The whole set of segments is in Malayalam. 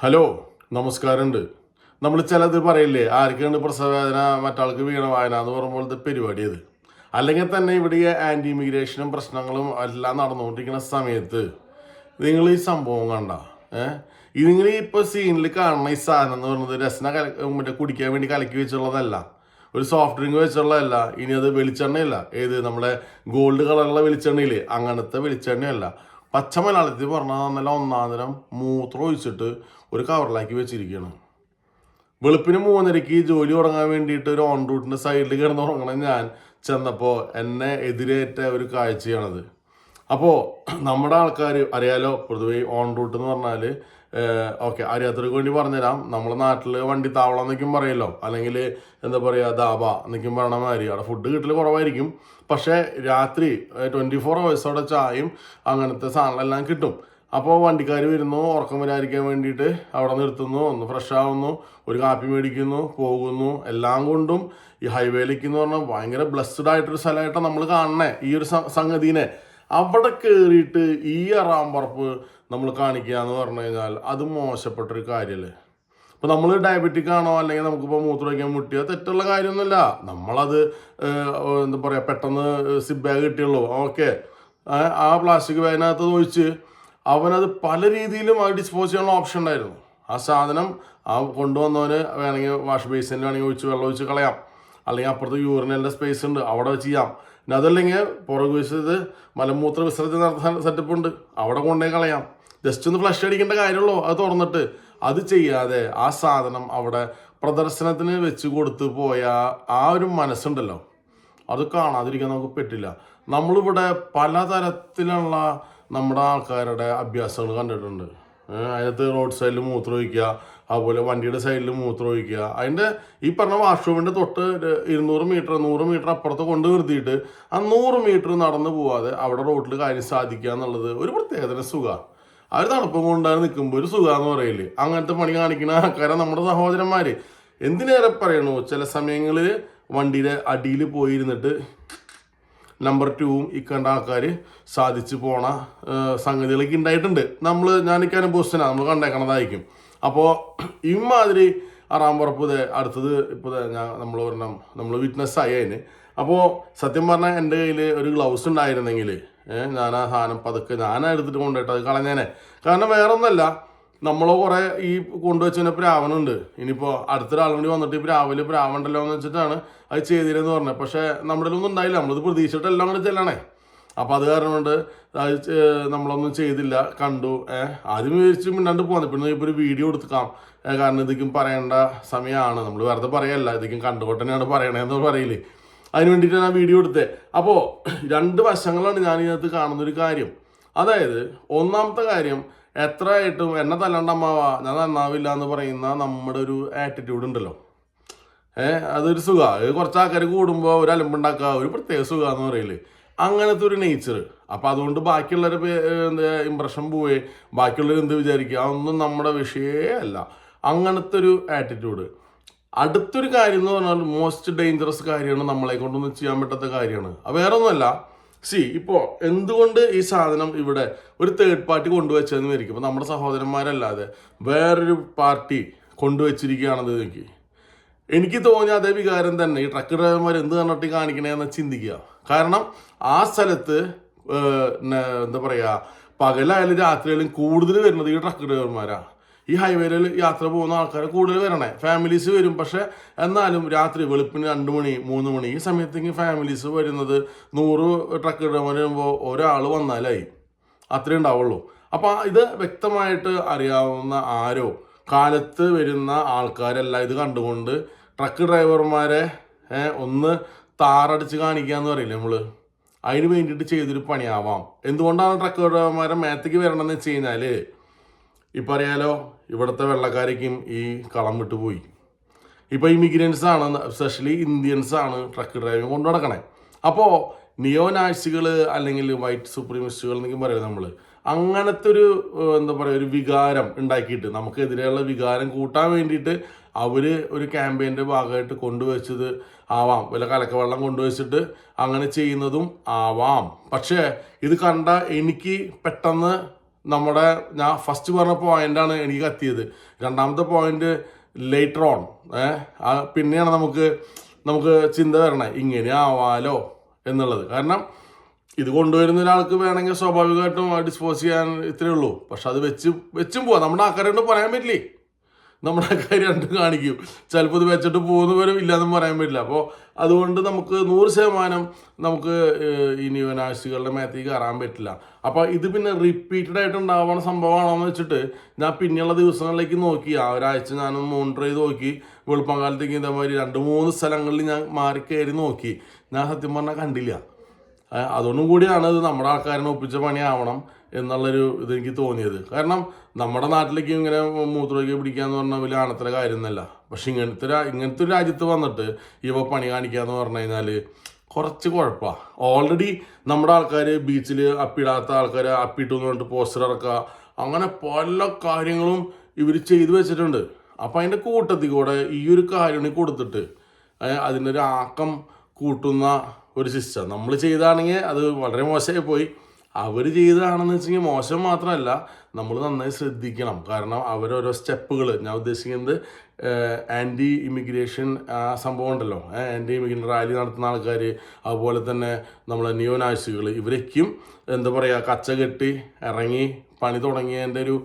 ഹലോ, നമസ്കാരമുണ്ട്. നമ്മൾ ചിലത് പറയില്ലേ, ആർക്കാണ് പ്രസവവേദന മറ്റാൾക്ക് വീണവായന എന്ന് പറയുമ്പോഴത്തെ പരിപാടി അത്. അല്ലെങ്കിൽ തന്നെ ഇവിടെ ആൻറ്റി ഇമിഗ്രേഷനും പ്രശ്നങ്ങളും എല്ലാം നടന്നുകൊണ്ടിരിക്കുന്ന സമയത്ത് നിങ്ങൾ ഈ സംഭവം കണ്ട ഇത് നിങ്ങൾ ഇപ്പോൾ സീനിൽ കാണുന്ന ഈ സാധനം എന്ന് പറയുന്നത് രസന മറ്റേ കുടിക്കാൻ വേണ്ടി കലക്കി വെച്ചുള്ളതല്ല, ഒരു സോഫ്റ്റ് ഡ്രിങ്ക് വെച്ചുള്ളതല്ല. ഇനി അത് വെളിച്ചെണ്ണയല്ല, ഏത് നമ്മുടെ ഗോൾഡ് കളറുള്ള വെളിച്ചെണ്ണയില്ലേ, അങ്ങനത്തെ വെളിച്ചെണ്ണയല്ല. പച്ച മലയാളത്തിൽ പറഞ്ഞാൽ നല്ല ഒന്നാന്തരം മൂത്രം ഒഴിച്ചിട്ട് ഒരു കവറിലാക്കി വെച്ചിരിക്കുകയാണ്. വെളുപ്പിന് 3:30 ജോലി തുടങ്ങാൻ വേണ്ടിയിട്ട് ഒരു ഓൺ റൂട്ടിൻ്റെ സൈഡിൽ കിടന്ന് ഉറങ്ങണം ഞാൻ ചെന്നപ്പോൾ എന്നെ എതിരേറ്റ ഒരു കാഴ്ചയാണത്. അപ്പോൾ നമ്മുടെ ആൾക്കാർ അറിയാലോ, പൊതുവെ ഓൺ റൂട്ട് എന്ന് പറഞ്ഞാൽ ഓക്കെ, അറിയാത്തവർക്ക് വേണ്ടി പറഞ്ഞുതരാം. നമ്മുടെ നാട്ടിൽ വണ്ടി താവളം എന്നൊക്കെയും പറയുമല്ലോ, അല്ലെങ്കിൽ എന്താ പറയുക ധാബ എന്നൊക്കെയും പറയണ മാതിരി അവിടെ ഫുഡ് കിട്ടൽ കുറവായിരിക്കും. പക്ഷേ രാത്രി 24 hours അവിടെ ചായയും അങ്ങനത്തെ സാധനങ്ങളെല്ലാം കിട്ടും. അപ്പോൾ വണ്ടിക്കാർ വരുന്നു, ഉറക്കം വരാതിരിക്കാൻ വേണ്ടിയിട്ട് അവിടെ നിർത്തുന്നു, ഒന്ന് ഫ്രഷ് ആവുന്നു, ഒരു കാപ്പി മേടിക്കുന്നു, പോകുന്നു. എല്ലാം കൊണ്ടും ഈ ഹൈവേയിലേക്ക് എന്ന് പറഞ്ഞാൽ ഭയങ്കര ബ്ലസ്ഡ് ആയിട്ടൊരു സ്ഥലമായിട്ടാണ് നമ്മൾ കാണണേ ഈ ഒരു സംഗതിനെ. അവിടെ കയറിയിട്ട് ഈ അറാമ്പറപ്പ് നമ്മൾ കാണിക്കുക എന്ന് പറഞ്ഞു കഴിഞ്ഞാൽ അത് മോശപ്പെട്ടൊരു കാര്യമല്ലേ. ഇപ്പോൾ നമ്മൾ ഡയബറ്റിക് ആണോ, അല്ലെങ്കിൽ നമുക്കിപ്പോൾ മൂത്രമൊഴിക്കാൻ മുട്ടിയോ, തെറ്റുള്ള കാര്യമൊന്നുമില്ല. നമ്മളത് എന്താ പറയുക, പെട്ടെന്ന് സിപ്പ് ബാഗ് കിട്ടിയുള്ളൂ, ഓക്കെ, ആ പ്ലാസ്റ്റിക് ബാഗിനകത്ത് ഒഴിച്ച് അവനത് പല രീതിയിലും അത് ഡിസ്പോസ് ചെയ്യാനുള്ള ഓപ്ഷൻ ഉണ്ടായിരുന്നു. ആ സാധനം ആ കൊണ്ടുവന്നവന് വേണമെങ്കിൽ വാഷ് ബേസിനിൽ വേണമെങ്കിൽ ഒഴിച്ച് വെള്ളം ഒഴിച്ച് കളയാം, അല്ലെങ്കിൽ അപ്പുറത്ത് യൂറിനലിൻ്റെ സ്പേസ് ഉണ്ട് അവിടെ വെച്ച് ചെയ്യാം. പിന്നെ അതല്ലെങ്കിൽ പുറകു വശത്ത് മലമൂത്ര വിസർജന നടത്താൻ സെറ്റപ്പ് ഉണ്ട്, അവിടെ കൊണ്ടുപോയി കളയാം. ജസ്റ്റ് ഒന്ന് ഫ്ലഷ് അടിക്കേണ്ട കാര്യമുള്ളൂ, അത് തുറന്നിട്ട്. അത് ചെയ്യാതെ ആ സാധനം അവിടെ പ്രദർശനത്തിന് വെച്ച് കൊടുത്ത് പോയ ആ ഒരു മനസ്സുണ്ടല്ലോ, അത് കാണാതിരിക്കാൻ നമുക്ക് പറ്റില്ല. നമ്മളിവിടെ പലതരത്തിലുള്ള നമ്മുടെ ആൾക്കാരുടെ അഭ്യാസങ്ങൾ കണ്ടിട്ടുണ്ട്. അതിനകത്ത് റോഡ് സൈഡിൽ മൂത്രം ഒഴിക്കുക, അതുപോലെ വണ്ടിയുടെ സൈഡിൽ മൂത്രം ഒഴിക്കുക. അതിൻ്റെ ഈ പറഞ്ഞ വാഷ്റൂമിൻ്റെ തൊട്ട് 200 മീറ്റർ 100 മീറ്റർ അപ്പുറത്ത് കൊണ്ട് നിർത്തിയിട്ട് ആ 100 മീറ്റർ നടന്നു പോവാതെ അവിടെ റോഡിൽ കാര്യം സാധിക്കുക എന്നുള്ളത് ഒരു പ്രത്യേകതര സുഖമാണ്. അവർ തണുപ്പം കൊണ്ടാണ് നിൽക്കുമ്പോൾ ഒരു സുഖമെന്ന് പറയില്ലേ. അങ്ങനത്തെ പണി കാണിക്കുന്ന ആൾക്കാരെ നമ്മുടെ സഹോദരന്മാർ എന്തിനേറെ പറയണു, ചില സമയങ്ങളിൽ വണ്ടിയുടെ അടിയിൽ പോയിരുന്നിട്ട് നമ്പർ 2 ഈ കണ്ട ആൾക്കാർ സാധിച്ചു പോണ സംഗതികളൊക്കെ ഉണ്ടായിട്ടുണ്ട്. ഞാനൊക്കെ അനുഭവിച്ചനാണ്, നമ്മൾ കണ്ടേക്കണതായിരിക്കും. അപ്പോൾ ഇമാതിരി അറാമ്പറപ്പ് അടുത്തത് ഇപ്പോൾ നമ്മൾ വിറ്റ്നസ് ആയി അതിന്. അപ്പോൾ സത്യം പറഞ്ഞാൽ എൻ്റെ കയ്യിൽ ഒരു ഗ്ലൗസ് ഉണ്ടായിരുന്നെങ്കിൽ ഞാൻ ആ സാധനം പതുക്കെ എടുത്തിട്ട് കൊണ്ടുപോയിട്ട് അത് കളഞ്ഞേനെ. കാരണം വേറെ ഒന്നല്ല, നമ്മളോ കുറേ ഈ കൊണ്ടുവച്ചതിന് പ്രാവനുണ്ട്. ഇനിയിപ്പോൾ അടുത്തൊരാളും കൂടി വന്നിട്ട് ഈ പ്രാവണ്ടല്ലോ എന്ന് വെച്ചിട്ടാണ് അത് ചെയ്തില്ലെന്ന് പറഞ്ഞത്. പക്ഷേ നമ്മുടെ ഒന്നും ഉണ്ടായില്ല, നമ്മളത് പ്രതീക്ഷിച്ചിട്ട് എല്ലാം കൂടി ചെല്ലണേ. അപ്പോൾ അത് കാരണം കൊണ്ട് അത് നമ്മളൊന്നും ചെയ്തില്ല, കണ്ടു. ആദ്യം വിചാരിച്ച് മിണ്ടാണ്ട് പോകുന്നത്, പിന്നെ ഇപ്പോൾ ഒരു വീഡിയോ എടുക്കാം, കാരണം ഇതൊക്കെ പറയേണ്ട സമയമാണ്. നമ്മൾ വെറുതെ പറയല്ല, ഇതൊക്കെ കണ്ടുകൊട്ടനെയാണ് പറയണതെന്ന് പറയില്ലേ, അതിന് വേണ്ടിയിട്ടാണ് ആ വീഡിയോ എടുത്തത്. അപ്പോൾ 2 വശങ്ങളാണ് ഞാൻ ഇതിനകത്ത് കാണുന്നൊരു കാര്യം. അതായത് ഒന്നാമത്തെ കാര്യം, എത്ര ആയിട്ടും എന്നെ തല്ലണ്ട അമ്മാവ ഞാൻ നന്നാവില്ല എന്ന് പറയുന്ന നമ്മുടെ ഒരു ആറ്റിറ്റ്യൂഡ് ഉണ്ടല്ലോ, അതൊരു സുഖമാണ്. കുറച്ച് ആൾക്കാർ കൂടുമ്പോൾ ഒരു അലമ്പുണ്ടാക്കുക, ഒരു പ്രത്യേക സുഖമെന്ന് പറയില്ലേ, അങ്ങനത്തെ ഒരു നേച്ചർ. അപ്പോൾ അതുകൊണ്ട് ബാക്കിയുള്ളവരുടെ എന്താ ഇമ്പ്രഷൻ പോവേ, ബാക്കിയുള്ളവർ എന്ത് വിചാരിക്കുക, അതൊന്നും നമ്മുടെ വിഷയമേ അല്ല. അങ്ങനത്തെ ഒരു ആറ്റിറ്റ്യൂഡ്. അടുത്തൊരു കാര്യം എന്ന് പറഞ്ഞാൽ മോസ്റ്റ് ഡേഞ്ചറസ് കാര്യമാണ്, നമ്മളെ കൊണ്ടൊന്നും ചെയ്യാൻ പറ്റാത്ത കാര്യമാണ്. അത് വേറെ ഒന്നുമല്ല. ഇപ്പോൾ എന്തുകൊണ്ട് ഈ സാധനം ഇവിടെ ഒരു തേർഡ് പാർട്ടി കൊണ്ടുവച്ചതെന്ന് വരിക്കും. ഇപ്പോൾ നമ്മുടെ സഹോദരന്മാരല്ലാതെ വേറൊരു പാർട്ടി കൊണ്ടുവച്ചിരിക്കുകയാണെന്ന് എനിക്ക് തോന്നിയ അതേ വികാരം തന്നെ ഈ ട്രക്ക് ഡ്രൈവർമാർ എന്ത് കണ്ടിട്ട് കാണിക്കണേന്ന് ചിന്തിക്കുക. കാരണം ആ സ്ഥലത്ത് എന്താ പറയുക, പകലായാലും രാത്രിയായാലും കൂടുതൽ വരുന്നത് ഈ ട്രക്ക് ഡ്രൈവർമാരാണ്. ഈ ഹൈവേയിൽ യാത്ര പോകുന്ന ആൾക്കാർ കൂടുതൽ വരണേ, ഫാമിലീസ് വരും. പക്ഷേ എന്നാലും രാത്രി വെളുപ്പിന് 2 മണി 3 മണി ഈ സമയത്തേക്ക് ഫാമിലീസ് വരുന്നത് 100 ട്രക്ക് ഡ്രൈവർ വരുമ്പോൾ ഒരാൾ വന്നാലായി, അത്രേ ഉണ്ടാവുള്ളൂ. അപ്പോൾ ഇത് വ്യക്തമായിട്ട് അറിയാവുന്ന ആരോ കാലത്ത് വരുന്ന ആൾക്കാരല്ല ഇത് കണ്ടുകൊണ്ട് ട്രക്ക് ഡ്രൈവർമാരെ ഒന്ന് താറടിച്ച് കാണിക്കുക എന്ന് പറയില്ലേ നമ്മൾ, അതിന് വേണ്ടിയിട്ട് ചെയ്തൊരു പണിയാവാം. എന്തുകൊണ്ടാണ് ട്രക്ക് ഡ്രൈവർമാരെ മേത്തേക്ക് വരണമെന്ന് വെച്ച് കഴിഞ്ഞാൽ, ഇപ്പം അറിയാലോ, ഇവിടുത്തെ വെള്ളക്കാരേക്കും ഈ കളം വിട്ടുപോയി. ഇപ്പോൾ ഇമിഗ്രൻസാണ്, എസ്പെഷ്യലി ഇന്ത്യൻസാണ് ട്രക്ക് ഡ്രൈവിംഗ് കൊണ്ടു നടക്കണേ. അപ്പോൾ നിയോനാസികൾ അല്ലെങ്കിൽ വൈറ്റ് സുപ്രീമിസ്റ്റുകൾ എന്നൊക്കെ പറയും നമ്മൾ, അങ്ങനത്തെ ഒരു എന്താ പറയുക ഒരു വികാരം ഉണ്ടാക്കിയിട്ട് നമുക്കെതിരെയുള്ള വികാരം കൂട്ടാൻ വേണ്ടിയിട്ട് അവർ ഒരു ക്യാമ്പയിൻ്റെ ഭാഗമായിട്ട് കൊണ്ടുവച്ചത് ആവാം. വല്ല കലക്കവെള്ളം കൊണ്ടുവച്ചിട്ട് അങ്ങനെ ചെയ്യുന്നതും ആവാം. പക്ഷേ ഇത് കണ്ട എനിക്ക് പെട്ടെന്ന് ഞാൻ ഫസ്റ്റ് പറഞ്ഞ പോയിന്റാണ് എനിക്ക് കത്തിയത്. രണ്ടാമത്തെ പോയിന്റ് ലേറ്റർ ഓൺ പിന്നെയാണ് നമുക്ക് ചിന്ത വരണേ ഇങ്ങനെ ആവാലോ എന്നുള്ളത്. കാരണം ഇത് കൊണ്ടുവരുന്ന ഒരാൾക്ക് വേണമെങ്കിൽ സ്വാഭാവികമായിട്ടും ഡിസ്പോസ് ചെയ്യാൻ ഇത്രയേ ഉള്ളൂ. പക്ഷെ അത് വെച്ചും പോവാം. നമ്മുടെ ആൾക്കാരോട് പറയാൻ പറ്റില്ലേ, നമ്മുടെ ആൾക്കാർ രണ്ടും കാണിക്കും. ചിലപ്പോൾ ഇത് വെച്ചിട്ട് പോകുന്നവരും ഇല്ലാന്നും പറയാൻ പറ്റില്ല. അപ്പോൾ അതുകൊണ്ട് നമുക്ക് 100% നമുക്ക് ഈ ന്യൂനാശികളുടെ മേത്തേക്ക് കയറാൻ പറ്റില്ല. അപ്പോൾ ഇത് പിന്നെ റിപ്പീറ്റഡ് ആയിട്ട് ഉണ്ടാവുന്ന സംഭവമാണോന്ന് വെച്ചിട്ട് ഞാൻ പിന്നെയുള്ള ദിവസങ്ങളിലേക്ക് നോക്കി, ഒരാഴ്ച ഞാനൊന്ന് മോണിറ്റർ ചെയ്ത് നോക്കി. വെളുപ്പംകാലത്തേക്ക് ഇതേമാതിരി 2-3 സ്ഥലങ്ങളിൽ ഞാൻ മാറി കയറി നോക്കി. ഞാൻ സത്യം പറഞ്ഞാൽ കണ്ടില്ല. അതൊന്നും കൂടിയാണ് ഇത് നമ്മുടെ ആൾക്കാരനെ ഒപ്പിച്ച പണിയാവണം എന്നുള്ളൊരു ഇതെനിക്ക് തോന്നിയത്. കാരണം നമ്മുടെ നാട്ടിലേക്ക് ഇങ്ങനെ മൂത്രമൊക്കെ പിടിക്കാന്ന് പറഞ്ഞാൽ വലിയ ആണത്തിലെ കാര്യമൊന്നുമല്ല. പക്ഷെ ഇങ്ങനത്തെ ഒരു രാജ്യത്ത് വന്നിട്ട് ഇവ പണി കാണിക്കാന്ന് പറഞ്ഞു കഴിഞ്ഞാൽ കുറച്ച് കുഴപ്പമാണ്. ഓൾറെഡി നമ്മുടെ ആൾക്കാർ ബീച്ചിൽ അപ്പിടാത്ത ആൾക്കാർ അപ്പിട്ടു എന്ന് പറഞ്ഞിട്ട് പോസ്റ്റർ ഇറക്കുക, അങ്ങനെ പല കാര്യങ്ങളും ഇവർ ചെയ്തു വെച്ചിട്ടുണ്ട്. അപ്പം അതിൻ്റെ കൂട്ടത്തിൽ കൂടെ ഈ ഒരു കാര്യം കൊടുത്തിട്ട് അതിനൊരു ആക്കം കൂട്ടുന്ന ഒരു സിസ്റ്റം നമ്മൾ ചെയ്താണെങ്കിൽ അത് വളരെ മോശമായി പോയി. അവർ ചെയ്തതാണെന്ന് വെച്ചെങ്കിൽ മോശം മാത്രമല്ല, നമ്മൾ നന്നായി ശ്രദ്ധിക്കണം. കാരണം അവരോരോ സ്റ്റെപ്പുകൾ, ഞാൻ ഉദ്ദേശിക്കുന്നത് ആൻറ്റി ഇമിഗ്രേഷൻ സംഭവം ഉണ്ടല്ലോ, ആൻറ്റി ഇമിഗ്രേഷൻ റാലി നടത്തുന്ന ആൾക്കാർ, അതുപോലെ തന്നെ നമ്മളെ നിയോനാസികൾ, ഇവരൊക്കെയും എന്താ പറയുക കച്ച കെട്ടി ഇറങ്ങി പണി തുടങ്ങിയതിൻ്റെ ഒരു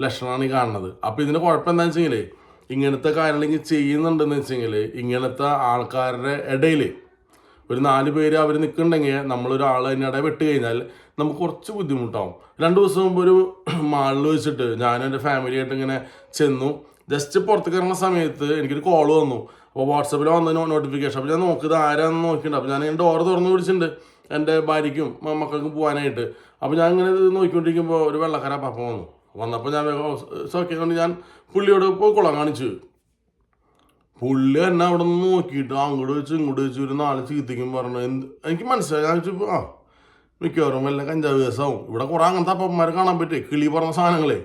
ലക്ഷണമാണ് ഈ കാണുന്നത്. അപ്പോൾ ഇതിൻ്റെ കുഴപ്പം എന്താണെന്ന് വെച്ചെങ്കിൽ ഇങ്ങനത്തെ കാര്യങ്ങൾ ചെയ്യുന്നുണ്ടെന്ന് വെച്ചെങ്കിൽ ഇങ്ങനത്തെ ആൾക്കാരുടെ ഇടയിൽ ഒരു 4 പേര് അവർ നിൽക്കുന്നുണ്ടെങ്കിൽ നമ്മളൊരാൾ അതിനിടെ വെട്ട് കഴിഞ്ഞാൽ നമുക്ക് കുറച്ച് ബുദ്ധിമുട്ടാവും. 2 ദിവസം മുമ്പ് ഒരു മാളിൽ വെച്ചിട്ട് ഞാൻ എൻ്റെ ഫാമിലിയായിട്ട് ഇങ്ങനെ ചെന്നു. ജസ്റ്റ് പുറത്തേക്ക് ഇറങ്ങുന്ന സമയത്ത് എനിക്കൊരു കോൾ വന്നു. അപ്പോൾ വാട്സപ്പിൽ വന്ന നോട്ടിഫിക്കേഷൻ. അപ്പോൾ ഞാൻ നോക്കിയത് ആരാന്ന് നോക്കിയിട്ടുണ്ട്. അപ്പോൾ ഞാൻ എൻ്റെ ഡോർ തുറന്ന് പിടിച്ചിട്ടുണ്ട് എൻ്റെ ഭാര്യയ്ക്കും മക്കൾക്കും പോകാനായിട്ട്. അപ്പോൾ ഞാൻ ഇങ്ങനെ നോക്കിക്കൊണ്ടിരിക്കുമ്പോൾ ഒരു വെള്ളക്കാര പപ്പ വന്നപ്പോൾ ഞാൻ സോക്കിക്കൊണ്ട് ഞാൻ പുള്ളിയോട് പോയിക്കൊള്ളാൻ കാണിച്ചു. പുള്ളി എന്നെ അവിടെ നിന്ന് നോക്കിയിട്ട് അങ്ങോട്ട് വെച്ച് ഇങ്ങോട്ട് വെച്ച് ഒരു 4 ചീത്തയ്ക്കും പറഞ്ഞു. എനിക്ക് മനസ്സിലായി. ഞാൻ വെച്ചു മിക്കവാറും വല്ല കഞ്ചാവ് കേസാവും. ഇവിടെ കുറേ അങ്ങനത്തെ അപ്പന്മാരെ കാണാൻ പറ്റേ കിളി പറഞ്ഞ സാധനങ്ങളെ.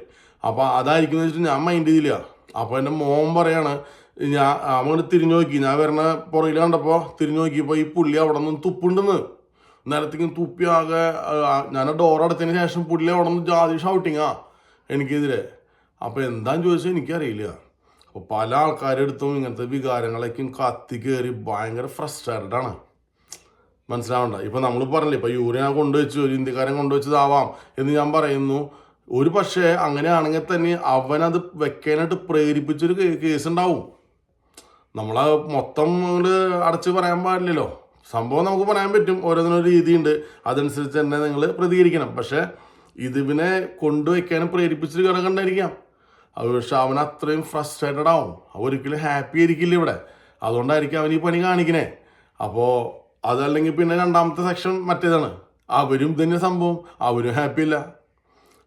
അപ്പോൾ അതായിരിക്കും എന്ന് വെച്ചിട്ട് ഞാൻ മൈൻഡ് ചെയ്തില്ല. അപ്പോൾ എൻ്റെ മോൻ പറയാണ്, ഞാൻ അങ്ങോട്ട് തിരിഞ്ഞു നോക്കി, ഞാൻ വരണ പുറകിൽ കണ്ടപ്പോൾ തിരിഞ്ഞു നോക്കിയപ്പോൾ ഈ പുള്ളി അവിടെ നിന്ന് തുപ്പുണ്ടെന്ന്. നിലത്തേക്കും തുപ്പി ആകെ ഞാൻ ഡോർ അടച്ചതിന് ശേഷം പുള്ളി അവിടെ നിന്ന് ജാതി ഷൗട്ടിങ്ങാ എനിക്കെതിരെ. അപ്പോൾ എന്താണെന്ന് ചോദിച്ചാൽ എനിക്കറിയില്ല. അപ്പോൾ പല ആൾക്കാരെടുത്തും ഇങ്ങനത്തെ വികാരങ്ങളേക്കും കത്തി കയറി ഭയങ്കര ഫ്രസ്ട്രേറ്റഡ് ആണ്. മനസ്സിലാവണ്ട. ഇപ്പം നമ്മൾ പറഞ്ഞില്ലേ, ഇപ്പം യൂറിയ കൊണ്ടുവച്ചു, ഒരു ഇന്ത്യക്കാരൻ കൊണ്ടുവച്ചതാവാം എന്ന് ഞാൻ പറയുന്നു. ഒരു പക്ഷേ അങ്ങനെയാണെങ്കിൽ തന്നെ അവനത് വെക്കാനായിട്ട് പ്രേരിപ്പിച്ചൊരു കേസ് ഉണ്ടാവും. നമ്മളെ മൊത്തം അടച്ച് പറയാൻ പാടില്ലല്ലോ. സംഭവം നമുക്ക് പറയാൻ പറ്റും, ഓരോന്നിനൊരു രീതിയുണ്ട്, അതനുസരിച്ച് തന്നെ നിങ്ങൾ പ്രതികരിക്കണം. പക്ഷേ ഇതിനെ കൊണ്ടുവയ്ക്കാനും പ്രേരിപ്പിച്ചൊരു ഘടകം ഉണ്ടായിരിക്കാം. പക്ഷെ അവൻ അത്രയും ഫ്രസ്ട്രേറ്റഡ് ആവും. ഒരിക്കലും ഹാപ്പി ആയിരിക്കില്ല ഇവിടെ. അതുകൊണ്ടായിരിക്കും അവൻ ഈ പണി കാണിക്കണേ. അപ്പോൾ അതല്ലെങ്കിൽ പിന്നെ രണ്ടാമത്തെ സെക്ഷൻ മറ്റേതാണ്, അവരും തന്നെ സംഭവം, അവരും ഹാപ്പി ഇല്ല.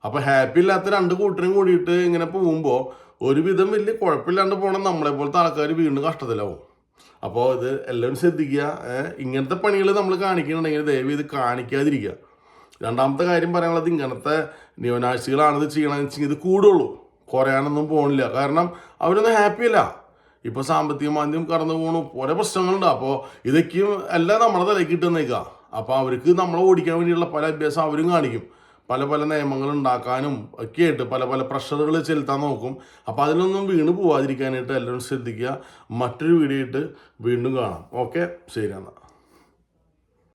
അപ്പോൾ ഹാപ്പി ഇല്ലാത്ത 2 കൂട്ടരും കൂടിയിട്ട് ഇങ്ങനെ പോകുമ്പോൾ ഒരുവിധം വലിയ കുഴപ്പമില്ലാണ്ട് പോകണം നമ്മളെ പോലത്തെ ആൾക്കാർ വീണ്ടും കഷ്ടത്തിലാവും. അപ്പോൾ ഇത് എല്ലാവരും ശ്രദ്ധിക്കുക. ഇങ്ങനത്തെ പണികൾ നമ്മൾ കാണിക്കുന്നുണ്ടെങ്കിൽ ദയവ് ഇത് കാണിക്കാതിരിക്കുക. രണ്ടാമത്തെ കാര്യം പറയാനുള്ളത്, ഇങ്ങനത്തെ നിയോനാസികളാണിത് ചെയ്യണമെന്ന് വെച്ചെങ്കിൽ ഇത് കൂടുള്ളൂ, കുറയാനൊന്നും പോകണില്ല. കാരണം അവരൊന്നും ഹാപ്പിയല്ല. ഇപ്പോൾ സാമ്പത്തിക മാന്ദ്യം കടന്നു പോകണു, ഓരോ പ്രശ്നങ്ങളുണ്ട്. അപ്പോൾ ഇതൊക്കെയും എല്ലാം നമ്മുടെ തലയ്ക്ക് ഇട്ടുന്നേക്കുക. അപ്പോൾ അവർക്ക് നമ്മളെ ഓടിക്കാൻ വേണ്ടിയുള്ള പല അഭ്യാസം അവരും കാണിക്കും. പല നിയമങ്ങൾ ഉണ്ടാക്കാനും ഒക്കെ ആയിട്ട് പല പ്രഷറുകൾ ചെലുത്താൻ നോക്കും. അപ്പോൾ അതിലൊന്നും വീണ് പോവാതിരിക്കാനായിട്ട് എല്ലാവരും ശ്രദ്ധിക്കുക. മറ്റൊരു വീഡിയോ ആയിട്ട് വീണ്ടും കാണാം. ഓക്കെ, ശരി എന്നാൽ.